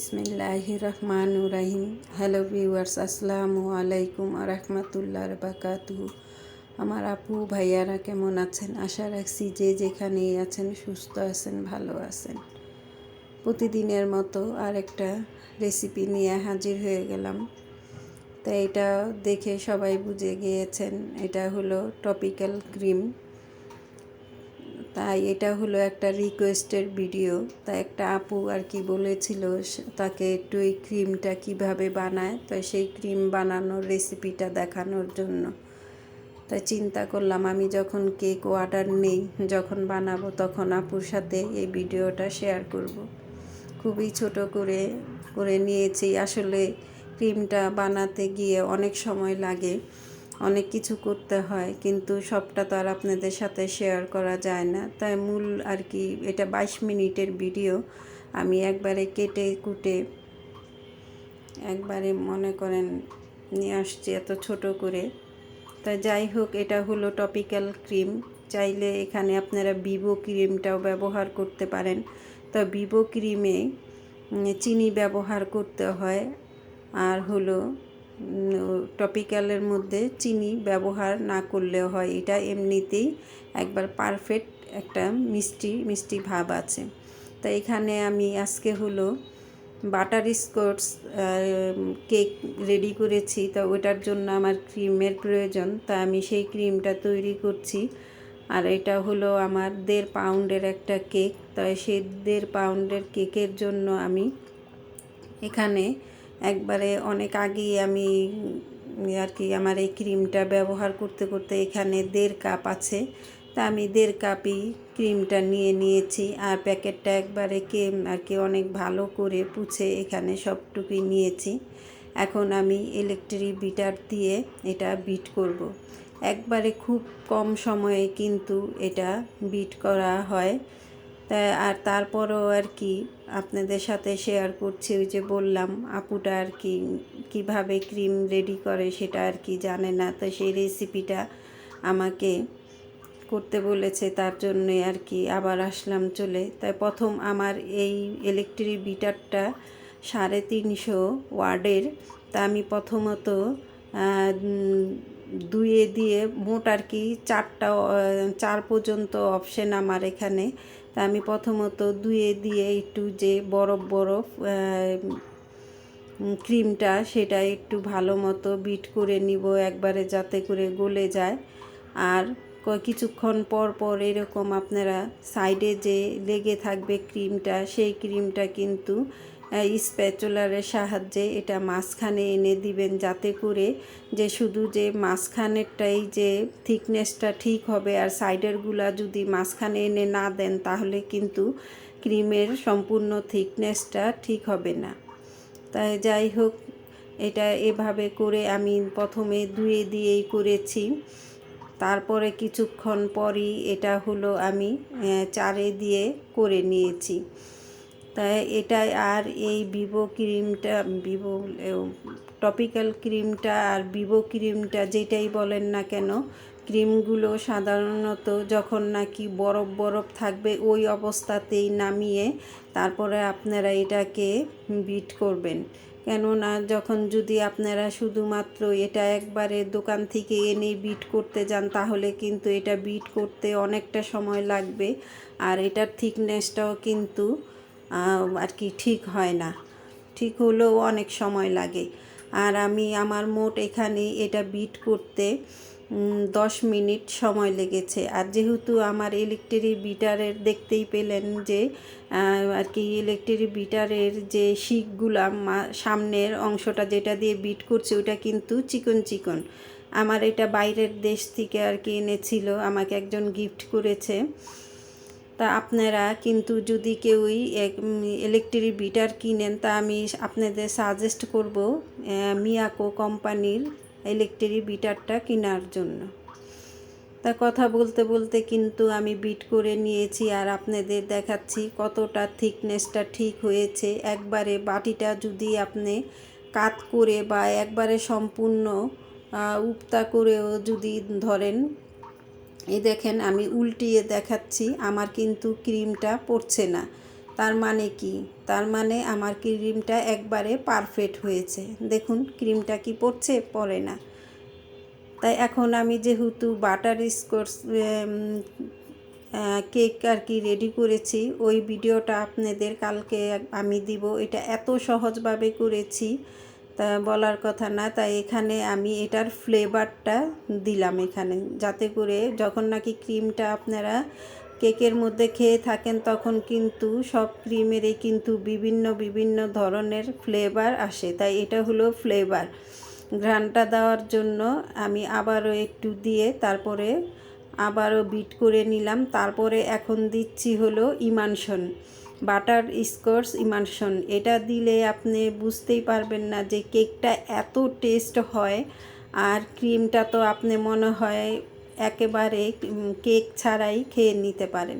বিসমিল্লাহির রহমানির রহিম। Hello viewers, আসসালামু আলাইকুম ওয়া রাহমাতুল্লাহি ওয়া বারাকাতুহু। আমার আপু ভাইয়ারা কেমন আছেন? আশা রাখছি যে যেখানেই আছেন সুস্থ আছেন, ভালো আছেন। প্রতিদিনের মতো আরেকটা রেসিপি নিয়ে হাজির হয়ে গেলাম। তো এটা দেখে সবাই বুঝে গিয়েছেন এটা হলো টপিক্যাল ক্রিম। তাই এটা হলো একটা রিকোয়েস্টের ভিডিও। তাই একটা আপু আর কি বলেছিল তাকে একটু এই ক্রিমটা কিভাবে বানায়, তাই সেই ক্রিম বানানোর রেসিপিটা দেখানোর জন্য। তাই চিন্তা করলাম আমি যখন কেক অর্ডার নেই, যখন বানাবো তখন আপুর সাথে এই ভিডিওটা শেয়ার করব। খুবই ছোট করে করে নিয়েছি। আসলে ক্রিমটা বানাতে গিয়ে অনেক সময় লাগে, অনেক কিছু করতে হয়, কিন্তু সবটা তো আর আপনাদের সাথে শেয়ার করা যায় না। তাই মূল আর কি এটা 22 মিনিটের ভিডিও। আমি একবারে কেটে কুটে একবারে মনে করেন নিয়ে আসছি এত ছোট করে। তাই যাই হোক, এটা হলো টপিক্যাল ক্রিম। চাইলে এখানে আপনারা ভিভো ক্রিমটাও ব্যবহার করতে পারেন। তো ভিভো ক্রিমে চিনি ব্যবহার করতে হয়, আর হলো টপিক্যালের মধ্যে চিনি ব্যবহার না করলেও হয়। এটা এমনিতেই একবার পারফেক্ট একটা মিষ্টি মিষ্টি ভাব আছে। তো এখানে আমি আজকে হলো বাটার স্কচ কেক রেডি করেছি। তো ওটার জন্য আমার ক্রিমের প্রয়োজন, তা আমি সেই ক্রিমটা তৈরি করছি। আর এটা হলো আমার 1.5 পাউন্ডের একটা কেক। তাই সেই 1.5 পাউন্ডের কেকের জন্য আমি এখানে একবারে অনেক আগেই আমি আর কি আমার এই ক্রিমটা ব্যবহার করতে করতে এখানে 1.5 কাপ আছে। তা আমি 1.5 কাপই ক্রিমটা নিয়ে নিয়েছি। আর প্যাকেটটা একবারে আর কি অনেক ভালো করে পুছে এখানে সবটুকুই নিয়েছি। এখন আমি ইলেকট্রিক বিটার দিয়ে এটা বিট করব। একবারে খুব কম সময়ে কিন্তু এটা বিট করা হয়। আর তারপরও আর কি আপনাদের সাথে শেয়ার করছি। ওই যে বললাম আপুটা আর কি কীভাবে ক্রিম রেডি করে সেটা আর কি জানে না, তো সেই রেসিপিটা আমাকে করতে বলেছে, তার জন্যে আর কি আবার আসলাম চলে। তাই প্রথম আমার এই ইলেকট্রিক বিটারটা 350 ওয়াটের। তা আমি প্রথমত দুয়ে দিয়ে মোট আর কি 4 পর্যন্ত অপশন আমার এখানে। তা আমি প্রথমত দুয়ে দিয়ে একটু যে বরফ বরফ ক্রিমটা সেটা একটু ভালো মতো বিট করে নিব একবারে, যাতে করে গলে যায়। আর কিছুক্ষণ পর পর এরকম আপনারা সাইডে যে লেগে থাকবে ক্রিমটা, সেই ক্রিমটা কিন্তু স্প্যাচুলারের সাহায্যে এটা মাঝখানে এনে দিবেন, যাতে করে যে শুধু যে মাঝখানেরটাই যে থিকনেসটা ঠিক হবে। আর সাইডেরগুলা যদি মাঝখানে এনে না দেন তাহলে কিন্তু ক্রিমের সম্পূর্ণ থিকনেসটা ঠিক হবে না। তাই যাই হোক, এটা এভাবে করে আমি প্রথমে দুয়ে দিয়েই করেছি। তারপরে কিছুক্ষণ পরই এটা হলো আমি 4 দিয়ে করে নিয়েছি। তাই এটা আর এই ভিভো ক্রিমটা, ভিভো টপিক্যাল ক্রিমটা আর ভিভো ক্রিমটা যেটাই বলেন না কেন, ক্রিমগুলো সাধারণত যখন নাকি বরফ বরফ থাকবে ওই অবস্থাতেই নামিয়ে তারপরে আপনারা এটাকে বিট করবেন। কেননা যখন যদি আপনারা শুধুমাত্র এটা একবারে দোকান থেকে এনে বিট করতে যান তাহলে কিন্তু এটা বিট করতে অনেকটা সময় লাগবে, আর এটার থিকনেসটাও কিন্তু আর কি ঠিক হয় না, ঠিক হলেও অনেক সময় লাগে। আর আমি আমার মোট এখানে এটা বিট করতে 10 মিনিট সময় লেগেছে। আর যেহেতু আমার ইলেকট্রিক বিটারের দেখতেই পেলেন যে আর কি ইলেকট্রিক বিটারের যে শিকগুলা সামনের অংশটা যেটা দিয়ে বিট করছে ওটা কিন্তু চিকন চিকন। আমার এটা বাইরের দেশ থেকে আর কি এনেছিল, আমাকে একজন গিফট করেছে। তা আপনারা কিন্তু যদি কেউই ইলেকট্রিক বিটার কিনেন, তা আমি আপনাদের সাজেস্ট করব মিয়াকো কোম্পানির ইলেকট্রিক বিটারটা কেনার জন্য। তা কথা বলতে বলতে কিন্তু আমি বিট করে নিয়েছি আর আপনাদের দেখাচ্ছি কতটা থিকনেসটা ঠিক হয়েছে। একবারে বাটিটা যদি আপনি কাত করে বা একবারে সম্পূর্ণ উপতা করেও যদি ধরেন, এই দেখেন আমি উল্টিয়ে দেখাচ্ছি, আমার কিন্তু ক্রিমটা পড়ছে না। তার মানে কি? তার মানে আমার ক্রিমটা একবারে পারফেক্ট হয়েছে। দেখুন ক্রিমটা কি পড়ছে? পড়ে না। তাই এখন আমি যেহেতু বাটার স্কচ কেক আর কি রেডি করেছি, ওই ভিডিওটা আপনাদের কালকে আমি দিব। এটা এত সহজভাবে করেছি তা বলার কথা না। তাই এখানে আমি এটার ফ্লেভারটা দিলাম এখানে, যাতে করে যখন নাকি ক্রিমটা আপনারা কেকের মধ্যে খেয়ে থাকেন তখন কিন্তু সব ক্রিমেরই কিন্তু বিভিন্ন বিভিন্ন ধরনের ফ্লেভার আসে। তাই এটা হলো ফ্লেভার। ঘ্রাণটা দেওয়ার জন্য আমি আবারও একটু দিয়ে তারপরে আবারও বিট করে নিলাম। তারপরে এখন দিচ্ছি হলো ইমানশন, বাটার স্কচ ইমানশন। এটা দিলে আপনি বুঝতেই পারবেন না যে কেকটা এত টেস্ট হয়। আর ক্রিমটা তো আপনি মনে হয় একেবারে কেক ছাড়াই খেয়ে নিতে পারেন।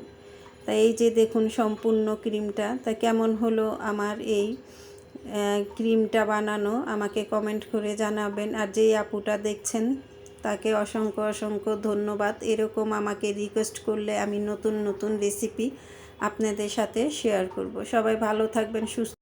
তাই এই যে দেখুন সম্পূর্ণ ক্রিমটা। তা কেমন হলো আমার এই ক্রিমটা বানানো, আমাকে কমেন্ট করে জানাবেন। আর যেই আপুটা দেখছেন তাকে অসংখ্য অসংখ্য ধন্যবাদ। এরকম আমাকে রিকোয়েস্ট করলে আমি নতুন নতুন রেসিপি আপনাদের সাথে শেয়ার করব। সবাই ভালো থাকবেন, সুস্থ